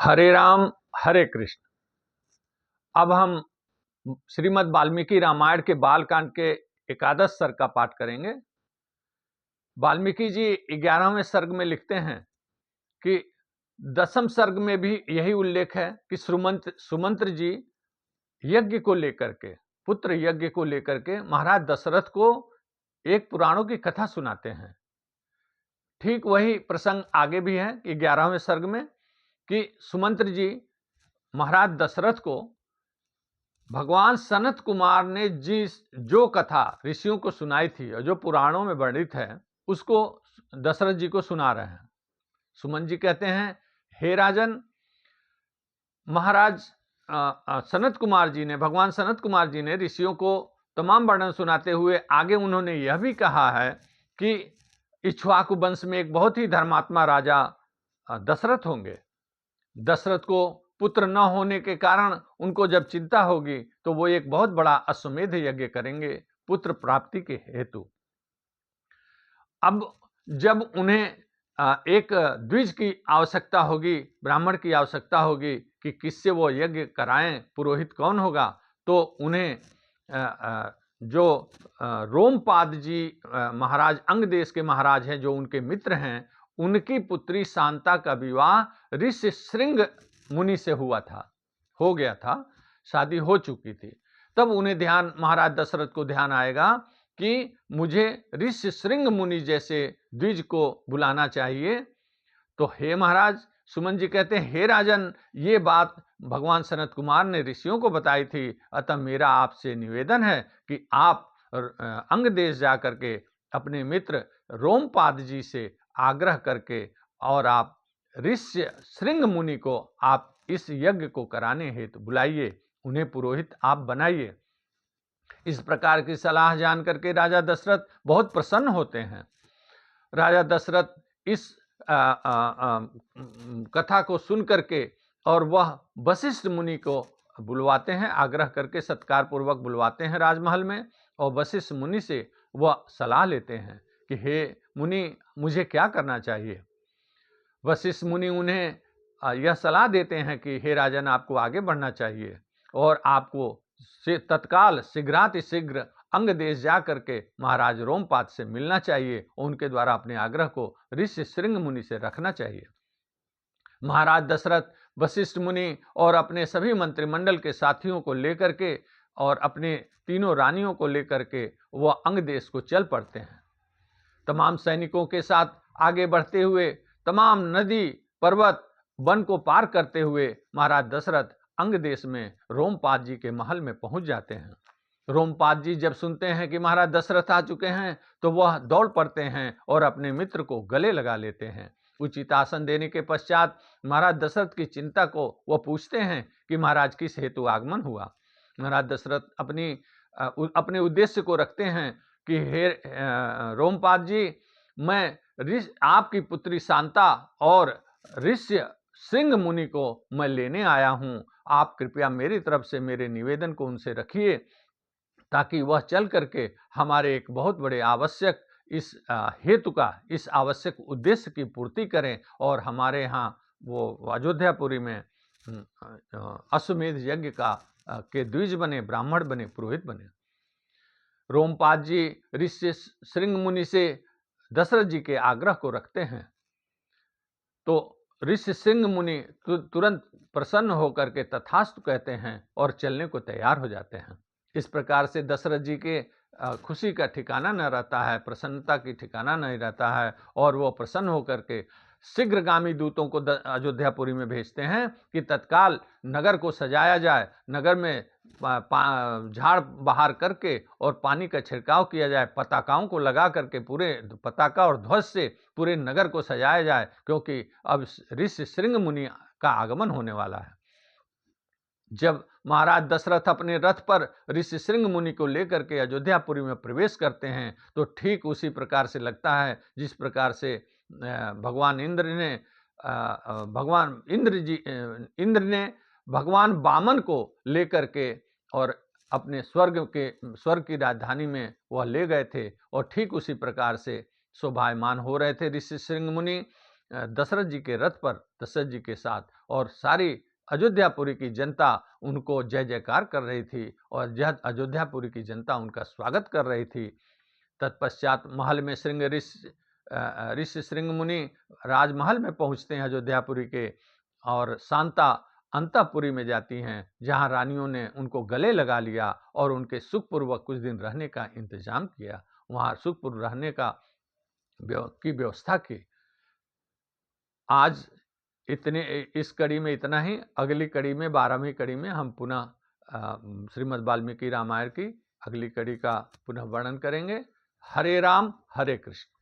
हरे राम हरे कृष्ण। अब हम श्रीमद् वाल्मीकि रामायण के बालकांड के एकादश सर्ग का पाठ करेंगे। वाल्मीकि जी 11वें सर्ग में लिखते हैं कि दसम सर्ग में भी यही उल्लेख है कि सुमंत्र जी यज्ञ को लेकर के, पुत्र यज्ञ को लेकर के महाराज दशरथ को एक पुराणों की कथा सुनाते हैं। ठीक वही प्रसंग आगे भी है कि 11वें सर्ग में कि सुमंत्र जी महाराज दशरथ को भगवान सनत कुमार ने जो कथा ऋषियों को सुनाई थी और जो पुराणों में वर्णित है उसको दशरथ जी को सुना रहे हैं। सुमन जी कहते हैं, हे राजन, महाराज सनत कुमार जी ने, भगवान सनत कुमार जी ने ऋषियों को तमाम वर्णन सुनाते हुए आगे उन्होंने यह भी कहा है कि इक्ष्वाकु वंश में एक बहुत ही धर्मात्मा राजा दशरथ होंगे। दशरथ को पुत्र न होने के कारण उनको जब चिंता होगी तो वो एक बहुत बड़ा अश्वमेध यज्ञ करेंगे पुत्र प्राप्ति के हेतु। अब जब उन्हें एक द्विज की आवश्यकता होगी, ब्राह्मण की आवश्यकता होगी कि किससे वो यज्ञ कराएं, पुरोहित कौन होगा, तो उन्हें जो रोमपाद जी महाराज, अंग देश के महाराज हैं, जो उनके मित्र हैं, उनकी पुत्री शांता का विवाह ऋषि श्रृंग मुनि से हो गया था, शादी हो चुकी थी। तब उन्हें ध्यान, महाराज दशरथ को ध्यान आएगा कि मुझे ऋषि श्रृंग मुनि जैसे द्विज को बुलाना चाहिए। तो हे महाराज, सुमन जी कहते हैं, हे राजन, ये बात भगवान सनत कुमार ने ऋषियों को बताई थी, अतः मेरा आपसे निवेदन है कि आप अंग देश जा करके अपने मित्र रोमपाद जी से आग्रह करके और आप ऋषि श्रृंग मुनि को आप इस यज्ञ को कराने हेतु बुलाइए, उन्हें पुरोहित आप बनाइए। इस प्रकार की सलाह जान करके राजा दशरथ बहुत प्रसन्न होते हैं। राजा दशरथ इस कथा को सुन करके और वह वशिष्ठ मुनि को बुलवाते हैं, आग्रह करके सत्कार पूर्वक बुलवाते हैं राजमहल में, और वशिष्ठ मुनि से वह सलाह लेते हैं कि हे मुनि, मुझे क्या करना चाहिए। वशिष्ठ मुनि उन्हें यह सलाह देते हैं कि हे राजन, आपको आगे बढ़ना चाहिए और आपको तत्काल शीघ्रातिशीघ्र अंग देश जा करके महाराज रोमपाद से मिलना चाहिए और उनके द्वारा अपने आग्रह को ऋषि श्रृंग मुनि से रखना चाहिए। महाराज दशरथ वशिष्ठ मुनि और अपने सभी मंत्रिमंडल के साथियों को लेकर के और अपने तीनों रानियों को लेकर के वह अंग देश को चल पड़ते हैं। तमाम सैनिकों के साथ आगे बढ़ते हुए, तमाम नदी पर्वत वन को पार करते हुए महाराज दशरथ अंग देश में रोमपाद जी के महल में पहुंच जाते हैं। रोमपाद जी जब सुनते हैं कि महाराज दशरथ आ चुके हैं तो वह दौड़ पड़ते हैं और अपने मित्र को गले लगा लेते हैं। उचित आसन देने के पश्चात महाराज दशरथ की चिंता को वह पूछते हैं कि महाराज किस हेतु आगमन हुआ। महाराज दशरथ अपने उद्देश्य को रखते हैं कि हे रोमपाद जी, मैं आपकी पुत्री शांता और ऋषि श्रृंग मुनि को मैं लेने आया हूं। आप कृपया मेरी तरफ से मेरे निवेदन को उनसे रखिए ताकि वह चल करके हमारे एक बहुत बड़े आवश्यक इस हेतु का, इस आवश्यक उद्देश्य की पूर्ति करें और हमारे यहाँ वो अयोध्यापुरी में अश्वमेध यज्ञ का के द्विज बने, ब्राह्मण बने, पुरोहित बने। रोमपाद जी ऋषि श्रृंग मुनि से दशरथ जी के आग्रह को रखते हैं तो ऋषि श्रृंग मुनि तुरंत प्रसन्न होकर के तथास्तु कहते हैं और चलने को तैयार हो जाते हैं। इस प्रकार से दशरथ जी के खुशी का ठिकाना न रहता है, प्रसन्नता की ठिकाना नहीं रहता है, और वो प्रसन्न होकर के शीघ्रगामी दूतों को अयोध्यापुरी में भेजते हैं कि तत्काल नगर को सजाया जाए, नगर में झाड़ बहार करके और पानी का छिड़काव किया जाए, पताकाओं को लगा करके पूरे पताका और ध्वज से पूरे नगर को सजाया जाए, क्योंकि अब ऋषि श्रृंग मुनि का आगमन होने वाला है। जब महाराज दशरथ अपने रथ पर ऋषि श्रृंग मुनि को लेकर के अयोध्यापुरी में प्रवेश करते हैं तो ठीक उसी प्रकार से लगता है जिस प्रकार से भगवान इंद्र ने भगवान वामन को लेकर के और अपने स्वर्ग की राजधानी में वह ले गए थे, और ठीक उसी प्रकार से शोभायमान हो रहे थे ऋषि श्रृंग मुनि। दशरथ जी के रथ पर दशरथ जी के साथ, और सारी अयोध्यापुरी की जनता उनको जय जयकार कर रही थी और अयोध्यापुरी की जनता उनका स्वागत कर रही थी। तत्पश्चात महल में ऋषि श्रृंग मुनि राजमहल में पहुंचते हैं अयोध्यापुरी के, और शांता अंतःपुरी में जाती हैं, जहां रानियों ने उनको गले लगा लिया और उनके सुखपूर्वक कुछ दिन रहने का इंतजाम किया, वहां सुखपूर्वक रहने की व्यवस्था की। आज इस कड़ी में इतना ही। अगली कड़ी में 12वीं कड़ी में हम पुनः श्रीमद् वाल्मीकि रामायण की अगली कड़ी का पुनः वर्णन करेंगे। हरे राम हरे कृष्ण।